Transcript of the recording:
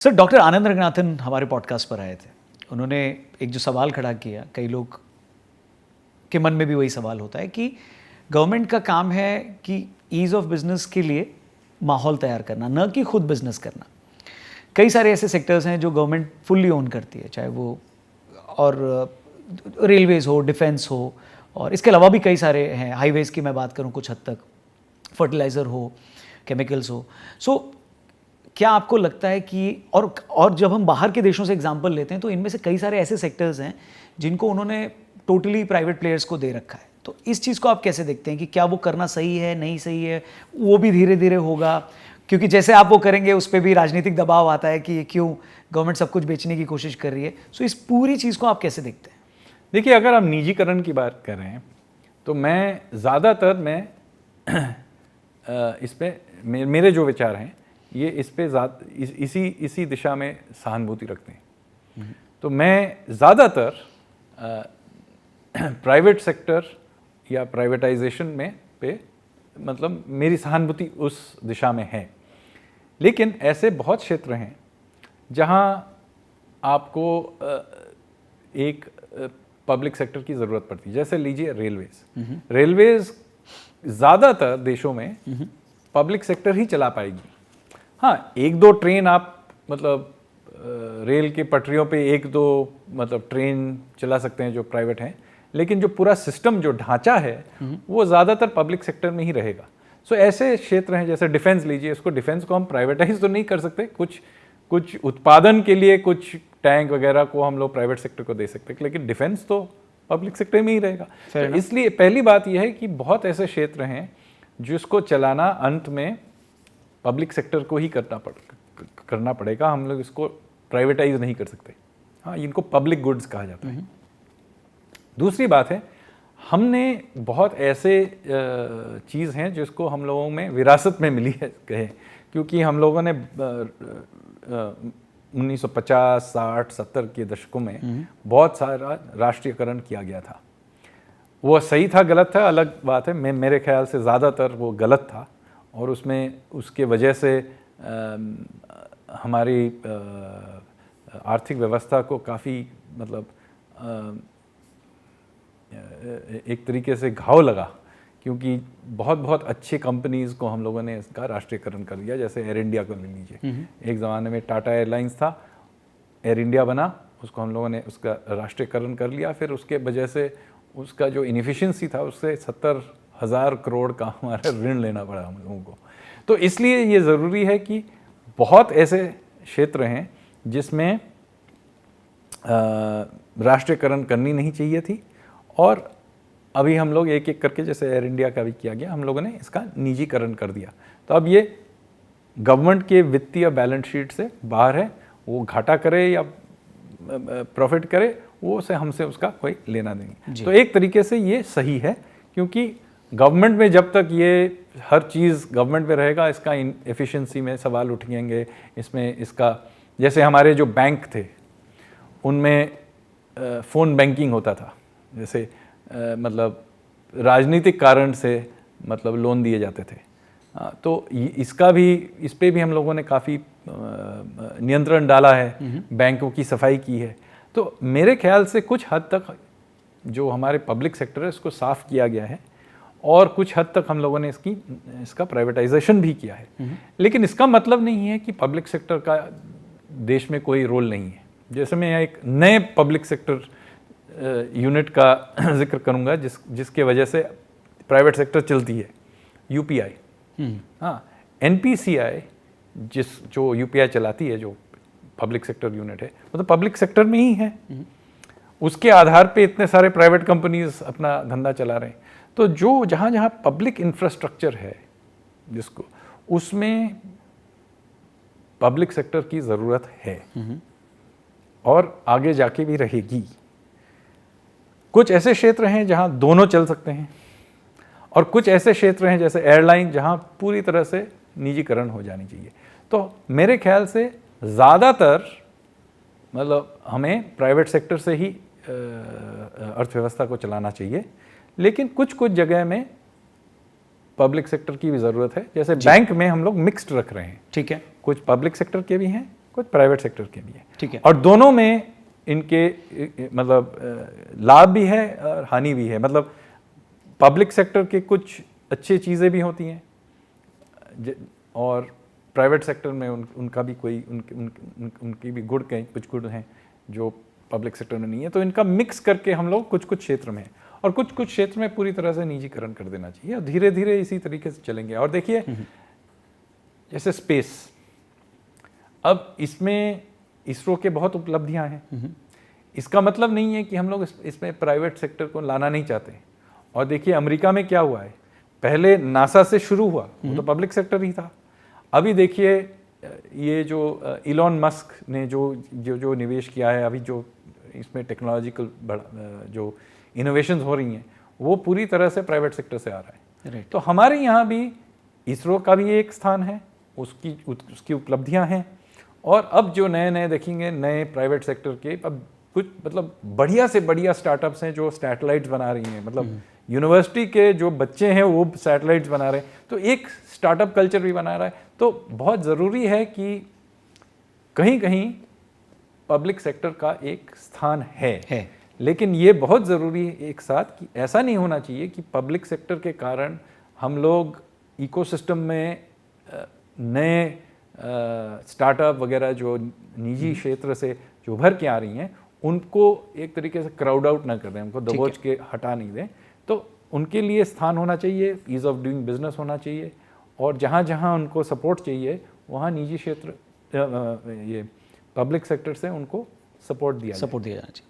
Sir, doctor आनंद रंगनाथन हमारे podcast पर आए थे। उन्होंने एक जो सवाल खड़ा किया, कई लोग के मन में भी वही सवाल होता है कि गवर्नमेंट का काम है कि ईज़ ऑफ बिजनेस के लिए माहौल तैयार करना, न कि खुद बिजनेस करना। कई सारे ऐसे सेक्टर्स हैं जो गवर्नमेंट फुल्ली ओन करती है, चाहे वो और रेलवेज़ हो, डिफेंस हो, और इसके अलावा भी कई सारे हैं। हाईवेज़ की मैं बात करूँ कुछ हद तक, फर्टिलाइज़र हो, केमिकल्स हो। सो क्या आपको लगता है कि और जब हम बाहर के देशों से एग्जांपल लेते हैं तो इनमें से कई सारे ऐसे सेक्टर्स हैं जिनको उन्होंने टोटली प्राइवेट प्लेयर्स को दे रखा है, तो इस चीज़ को आप कैसे देखते हैं कि क्या वो करना सही है, नहीं सही है? वो भी धीरे धीरे होगा, क्योंकि जैसे आप वो करेंगे उस पर भी राजनीतिक दबाव आता है कि क्यों गवर्नमेंट सब कुछ बेचने की कोशिश कर रही है। सो इस पूरी चीज़ को आप कैसे देखते हैं? देखिए, अगर आप निजीकरण की बात कर रहे हैं तो मैं ज़्यादातर इस पे मेरे जो विचार हैं ये इस पे इसी दिशा में सहानुभूति रखते हैं। तो मैं ज़्यादातर प्राइवेट सेक्टर या प्राइवेटाइजेशन में पे मतलब मेरी सहानुभूति उस दिशा में है। लेकिन ऐसे बहुत क्षेत्र हैं जहां आपको एक पब्लिक सेक्टर की ज़रूरत पड़ती है। जैसे लीजिए रेलवेज़ ज़्यादातर देशों में पब्लिक सेक्टर ही चला पाएगी। हाँ, एक दो ट्रेन आप रेल के पटरियों पे एक दो ट्रेन चला सकते हैं जो प्राइवेट हैं, लेकिन जो पूरा सिस्टम, जो ढांचा है वो ज़्यादातर पब्लिक सेक्टर में ही रहेगा। सो ऐसे क्षेत्र हैं, जैसे डिफेंस लीजिए, इसको डिफेंस को हम प्राइवेटाइज तो नहीं कर सकते, कुछ उत्पादन के लिए कुछ टैंक वगैरह को हम लोग प्राइवेट सेक्टर को दे सकते हैं, लेकिन डिफेंस तो पब्लिक सेक्टर में ही रहेगा। तो इसलिए पहली बात यह है कि बहुत ऐसे क्षेत्र हैं जिसको चलाना अंत में पब्लिक सेक्टर को ही करना पड़ेगा। हम लोग इसको प्राइवेटाइज नहीं कर सकते। हाँ, इनको पब्लिक गुड्स कहा जाता है। दूसरी बात है, हमने बहुत ऐसे चीज़ हैं जिसको हम लोगों में विरासत में मिली है कहे, क्योंकि हम लोगों ने 1950, 60, 70 के दशकों में बहुत सारा राष्ट्रीयकरण किया गया था। वो सही था गलत था अलग बात है, मेरे ख्याल से ज़्यादातर वो गलत था, और उसके वजह से हमारी आर्थिक व्यवस्था को काफ़ी एक तरीके से घाव लगा, क्योंकि बहुत अच्छे कंपनीज़ को हम लोगों ने इसका राष्ट्रीयकरण कर दिया। जैसे एयर इंडिया को ले लीजिए, एक ज़माने में टाटा एयरलाइंस था, एयर इंडिया बना, उसको हम लोगों ने उसका राष्ट्रीयकरण कर लिया। फिर उसके वजह से उसका जो इनएफिशिएंसी था उससे 70,000 करोड़ का हमारा ऋण लेना पड़ा हम लोगों को। तो इसलिए ये ज़रूरी है कि बहुत ऐसे क्षेत्र हैं जिसमें राष्ट्रीयकरण करनी नहीं चाहिए थी, और अभी हम लोग एक एक करके, जैसे एयर इंडिया का भी किया गया, हम लोगों ने इसका निजीकरण कर दिया। तो अब ये गवर्नमेंट के वित्तीय बैलेंस शीट से बाहर है। वो घाटा करे या प्रॉफिट करे, वो से हमसे उसका कोई लेना नहीं। तो एक तरीके से ये सही है, क्योंकि गवर्नमेंट में जब तक ये हर चीज़ गवर्नमेंट में रहेगा, इसका एफिशिएंसी में सवाल उठेंगे। इसमें इसका, जैसे हमारे जो बैंक थे उनमें फ़ोन बैंकिंग होता था, जैसे राजनीतिक कारण से लोन दिए जाते थे। तो इस पे भी हम लोगों ने काफ़ी नियंत्रण डाला है, बैंकों की सफाई की है। तो मेरे ख्याल से कुछ हद तक जो हमारे पब्लिक सेक्टर है इसको साफ़ किया गया है, और कुछ हद तक हम लोगों ने इसका प्राइवेटाइजेशन भी किया है। लेकिन इसका मतलब नहीं है कि पब्लिक सेक्टर का देश में कोई रोल नहीं है। जैसे मैं एक नए पब्लिक सेक्टर यूनिट का जिक्र करूंगा जिसके वजह से प्राइवेट सेक्टर चलती है, यूपीआई। हाँ, एनपीसीआई जो यूपीआई चलाती है, जो पब्लिक सेक्टर यूनिट है, वो तो पब्लिक सेक्टर में ही है। उसके आधार पे इतने सारे प्राइवेट कंपनीज अपना धंधा चला रहे हैं। तो जो जहाँ पब्लिक इंफ्रास्ट्रक्चर है जिसको, उसमें पब्लिक सेक्टर की ज़रूरत है, और आगे जाके भी रहेगी। कुछ ऐसे क्षेत्र हैं जहाँ दोनों चल सकते हैं, और कुछ ऐसे क्षेत्र हैं जैसे एयरलाइन जहाँ पूरी तरह से निजीकरण हो जानी चाहिए। तो मेरे ख्याल से ज़्यादातर हमें प्राइवेट सेक्टर से ही अर्थव्यवस्था को चलाना चाहिए, लेकिन कुछ जगह में पब्लिक सेक्टर की भी ज़रूरत है। जैसे बैंक में हम लोग मिक्स्ड रख रहे हैं, ठीक है, कुछ पब्लिक सेक्टर के भी हैं, कुछ प्राइवेट सेक्टर के भी हैं। ठीक है। और दोनों में इनके मतलब लाभ भी है और हानि भी है। मतलब पब्लिक सेक्टर के कुछ अच्छी चीज़ें भी होती हैं और प्राइवेट सेक्टर में उनका भी कोई उनकी भी गुण कहीं कुछ गुण हैं जो पब्लिक सेक्टर में नहीं है। तो इनका मिक्स करके हम लोग कुछ कुछ क्षेत्र में और कुछ कुछ क्षेत्र में पूरी तरह से निजीकरण कर देना चाहिए और धीरे धीरे इसी तरीके से चलेंगे। और देखिए जैसे स्पेस, अब इसमें इसरो के बहुत उपलब्धियां हैं। इसका मतलब नहीं है कि हम लोग इसमें प्राइवेट सेक्टर को लाना नहीं चाहते। और देखिए अमेरिका में क्या हुआ है, पहले नासा से शुरू हुआ, वो तो पब्लिक सेक्टर ही था। अभी देखिए ये जो इलॉन मस्क ने जो निवेश किया है, अभी जो इसमें टेक्नोलॉजिकल जो इनोवेशंस हो रही हैं, वो पूरी तरह से प्राइवेट सेक्टर से आ रहा है। तो हमारे यहाँ भी इसरो का भी एक स्थान है, उसकी उपलब्धियाँ हैं। और अब जो नए नए देखेंगे नए प्राइवेट सेक्टर के, अब कुछ मतलब बढ़िया से बढ़िया स्टार्टअप्स हैं जो सैटेलाइट्स बना रही हैं। मतलब यूनिवर्सिटी के जो बच्चे हैं वो सैटेलाइट्स बना रहे हैं, तो एक स्टार्टअप कल्चर भी बना रहा है। तो बहुत ज़रूरी है कि कहीं कहीं पब्लिक सेक्टर का एक स्थान है। लेकिन ये बहुत ज़रूरी है एक साथ कि ऐसा नहीं होना चाहिए कि पब्लिक सेक्टर के कारण हम लोग इकोसिस्टम में नए स्टार्टअप वगैरह जो निजी क्षेत्र से जो उभर के आ रही हैं उनको एक तरीके से क्राउड आउट ना कर दें, उनको दबोच के हटा नहीं दें। तो उनके लिए स्थान होना चाहिए, ईज़ ऑफ डूइंग बिजनेस होना चाहिए। और जहाँ जहाँ उनको सपोर्ट चाहिए वहाँ निजी क्षेत्र ये पब्लिक सेक्टर से उनको सपोर्ट दिया जाना चाहिए।